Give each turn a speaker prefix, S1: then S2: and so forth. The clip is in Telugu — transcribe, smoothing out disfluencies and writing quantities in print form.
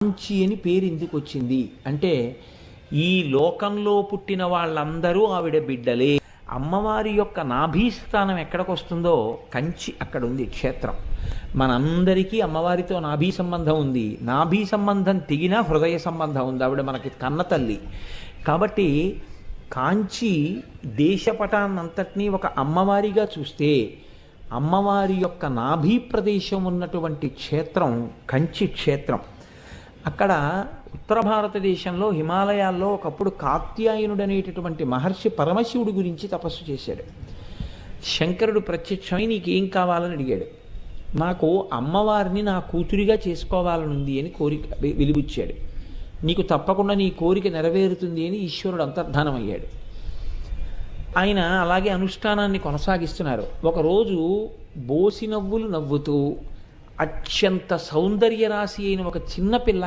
S1: కాంచి అని పేరు ఎందుకు వచ్చింది అంటే, ఈ లోకంలో పుట్టిన వాళ్ళందరూ ఆవిడ బిడ్డలే. అమ్మవారి యొక్క నాభీస్థానం ఎక్కడికి వస్తుందో కంచి అక్కడ ఉంది క్షేత్రం. మనందరికీ అమ్మవారితో నాభీ సంబంధం ఉంది. నాభీ సంబంధం తెగినా హృదయ సంబంధం ఉంది. ఆవిడ మనకి కన్న తల్లి కాబట్టి కాంచి దేశపటాన్నంతటినీ ఒక అమ్మవారిగా చూస్తే, అమ్మవారి యొక్క నాభీ ప్రదేశం ఉన్నటువంటి క్షేత్రం కంచి క్షేత్రం. అక్కడ ఉత్తర భారతదేశంలో హిమాలయాల్లో ఒకప్పుడు కాత్యాయనుడు అనేటటువంటి మహర్షి పరమశివుడి గురించి తపస్సు చేశాడు. శంకరుడు ప్రత్యక్షమై నీకేం కావాలని అడిగాడు. నాకు అమ్మవారిని నా కూతురిగా చేసుకోవాలనుంది అని కోరిక వెలిబుచ్చాడు. నీకు తప్పకుండా నీ కోరిక నెరవేరుతుంది అని ఈశ్వరుడు అంతర్ధానమయ్యాడు. ఆయన అలాగే అనుష్ఠానాన్ని కొనసాగిస్తున్నారు. ఒకరోజు బోసి నవ్వులు నవ్వుతూ అత్యంత సౌందర్య రాశి అయిన ఒక చిన్న పిల్ల